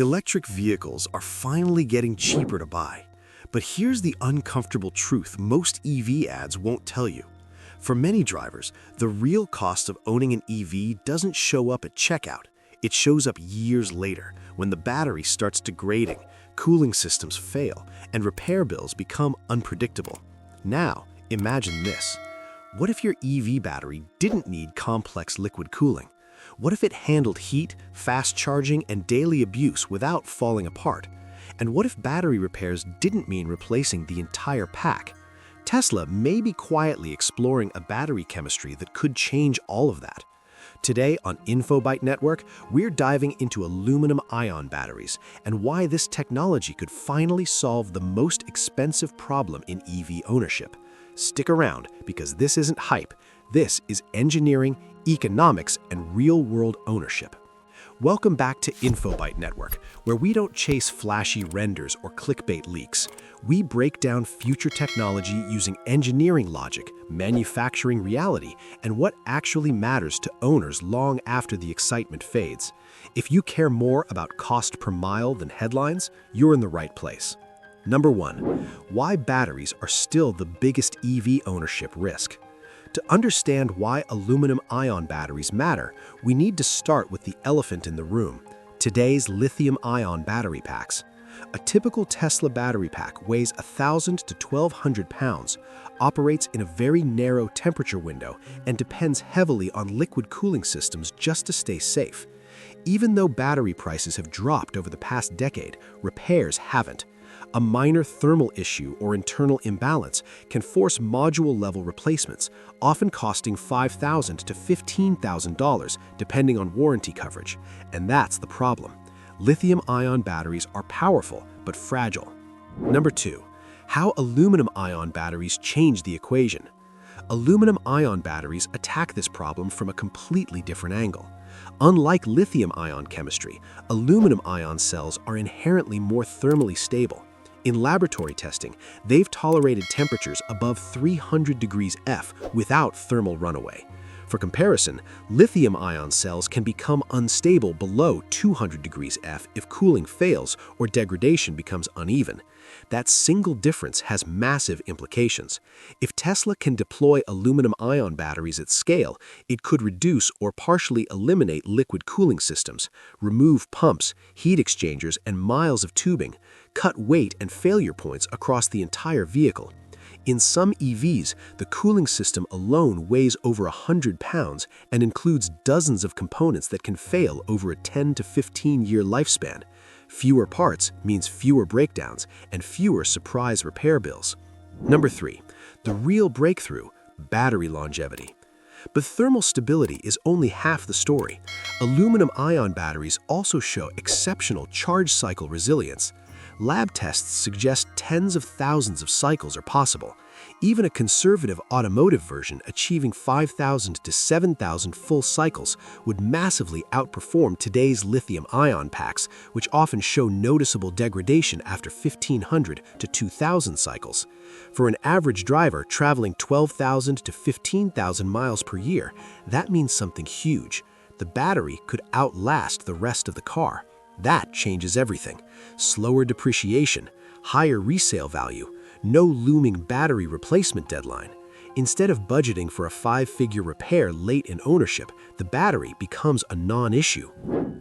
Electric vehicles are finally getting cheaper to buy. But here's the uncomfortable truth most EV ads won't tell you. For many drivers, the real cost of owning an EV doesn't show up at checkout. It shows up years later, when the battery starts degrading, cooling systems fail, and repair bills become unpredictable. Now, imagine this. What if your EV battery didn't need complex liquid cooling? What if it handled heat, fast charging, and daily abuse without falling apart? And what if battery repairs didn't mean replacing the entire pack? Tesla may be quietly exploring a battery chemistry that could change all of that. Today on InfoByte Network, we're diving into aluminum-ion batteries and why this technology could finally solve the most expensive problem in EV ownership. Stick around, because this isn't hype. This is engineering, economics, and real-world ownership. Welcome back to InfoByte Network, where we don't chase flashy renders or clickbait leaks. We break down future technology using engineering logic, manufacturing reality, and what actually matters to owners long after the excitement fades. If you care more about cost per mile than headlines, you're in the right place. Number 1. Why batteries are still the biggest EV ownership risk. To understand why aluminum-ion batteries matter, we need to start with the elephant in the room: today's lithium-ion battery packs. A typical Tesla battery pack weighs 1,000 to 1,200 pounds, operates in a very narrow temperature window, and depends heavily on liquid cooling systems just to stay safe. Even though battery prices have dropped over the past decade, repairs haven't. A minor thermal issue or internal imbalance can force module-level replacements, often costing $5,000 to $15,000 depending on warranty coverage. And that's the problem. Lithium-ion batteries are powerful but fragile. Number 2. How aluminum-ion batteries change the equation. Aluminum-ion batteries attack this problem from a completely different angle. Unlike lithium-ion chemistry, aluminum-ion cells are inherently more thermally stable. In laboratory testing, they've tolerated temperatures above 300 degrees F without thermal runaway. For comparison, lithium-ion cells can become unstable below 200 degrees F if cooling fails or degradation becomes uneven. That single difference has massive implications. If Tesla can deploy aluminum-ion batteries at scale, it could reduce or partially eliminate liquid cooling systems, remove pumps, heat exchangers, and miles of tubing, cut weight and failure points across the entire vehicle. In some EVs, the cooling system alone weighs over 100 pounds and includes dozens of components that can fail over a 10 to 15-year lifespan. Fewer parts means fewer breakdowns and fewer surprise repair bills. Number 3. The real breakthrough: battery longevity. But thermal stability is only half the story. Aluminum-ion batteries also show exceptional charge cycle resilience. Lab tests suggest tens of thousands of cycles are possible. Even a conservative automotive version achieving 5,000 to 7,000 full cycles would massively outperform today's lithium-ion packs, which often show noticeable degradation after 1,500 to 2,000 cycles. For an average driver traveling 12,000 to 15,000 miles per year, that means something huge. The battery could outlast the rest of the car. That changes everything. Slower depreciation, higher resale value, no looming battery replacement deadline. Instead of budgeting for a 5-figure repair late in ownership, the battery becomes a non-issue.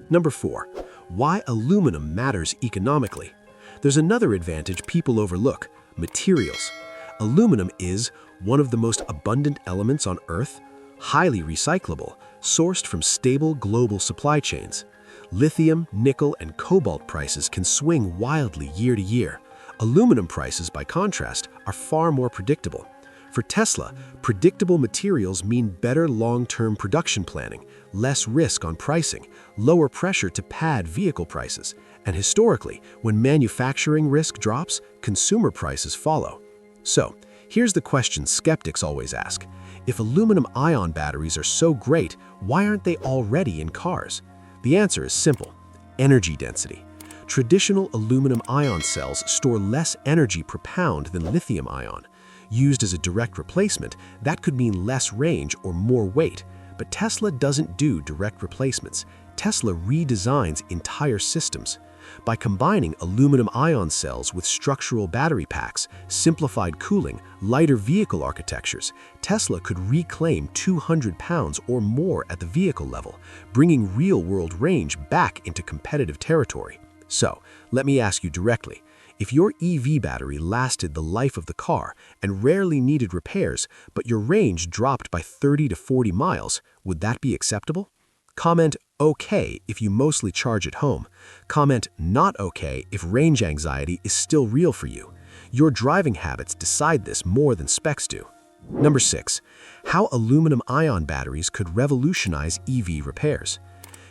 Number 4. Why aluminum matters economically. There's another advantage people overlook: materials. Aluminum is one of the most abundant elements on Earth, highly recyclable, sourced from stable global supply chains. Lithium, nickel, and cobalt prices can swing wildly year to year. Aluminum prices, by contrast, are far more predictable. For Tesla, predictable materials mean better long-term production planning, less risk on pricing, lower pressure to pad vehicle prices. And historically, when manufacturing risk drops, consumer prices follow. So, here's the question skeptics always ask. If aluminum-ion batteries are so great, why aren't they already in cars? The answer is simple: energy density. Traditional aluminum-ion cells store less energy per pound than lithium-ion. Used as a direct replacement, that could mean less range or more weight. But Tesla doesn't do direct replacements. Tesla redesigns entire systems. By combining aluminum-ion cells with structural battery packs, simplified cooling, lighter vehicle architectures, Tesla could reclaim 200 pounds or more at the vehicle level, bringing real-world range back into competitive territory. So, let me ask you directly. If your EV battery lasted the life of the car and rarely needed repairs, but your range dropped by 30 to 40 miles, would that be acceptable? Comment OK if you mostly charge at home. Comment not OK if range anxiety is still real for you. Your driving habits decide this more than specs do. Number 6. How aluminum-ion batteries could revolutionize EV repairs.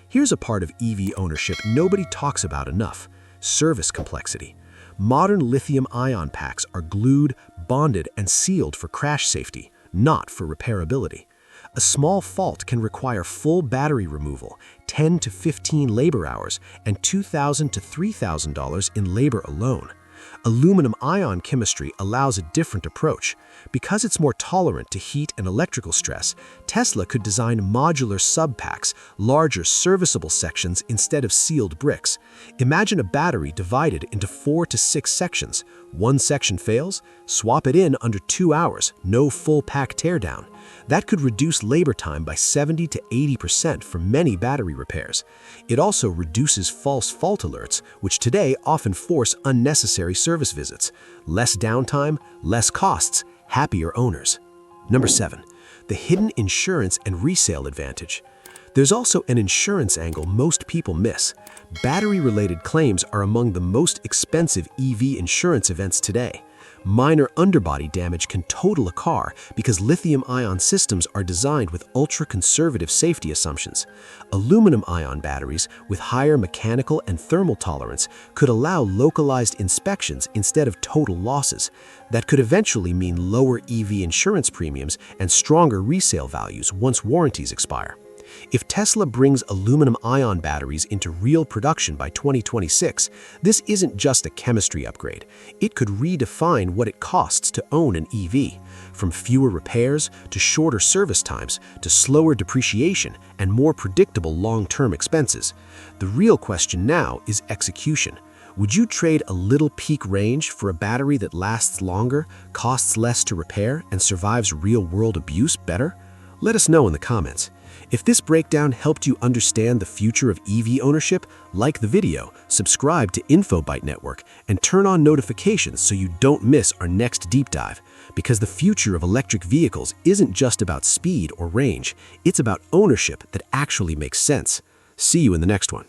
Here's a part of EV ownership nobody talks about enough: service complexity. Modern lithium-ion packs are glued, bonded, and sealed for crash safety, not for repairability. A small fault can require full battery removal, 10 to 15 labor hours, and $2,000 to $3,000 in labor alone. Aluminum-ion chemistry allows a different approach. Because it's more tolerant to heat and electrical stress, Tesla could design modular sub-packs, larger serviceable sections instead of sealed bricks. Imagine a battery divided into 4 to 6 sections. One section fails, swap it in under 2 hours, no full pack teardown. That could reduce labor time by 70 to 80% for many battery repairs. It also reduces false fault alerts, which today often force unnecessary service visits. Less downtime, less costs, happier owners. Number 7. The hidden insurance and resale advantage. There's also an insurance angle most people miss. Battery-related claims are among the most expensive EV insurance events today. Minor underbody damage can total a car because lithium-ion systems are designed with ultra-conservative safety assumptions. Aluminum-ion batteries with higher mechanical and thermal tolerance could allow localized inspections instead of total losses. That could eventually mean lower EV insurance premiums and stronger resale values once warranties expire. If Tesla brings aluminum-ion batteries into real production by 2026, this isn't just a chemistry upgrade. It could redefine what it costs to own an EV, from fewer repairs to shorter service times to slower depreciation and more predictable long-term expenses. The real question now is execution. Would you trade a little peak range for a battery that lasts longer, costs less to repair, and survives real-world abuse better? Let us know in the comments. If this breakdown helped you understand the future of EV ownership, like the video, subscribe to InfoByte Network, and turn on notifications so you don't miss our next deep dive. Because the future of electric vehicles isn't just about speed or range, it's about ownership that actually makes sense. See you in the next one.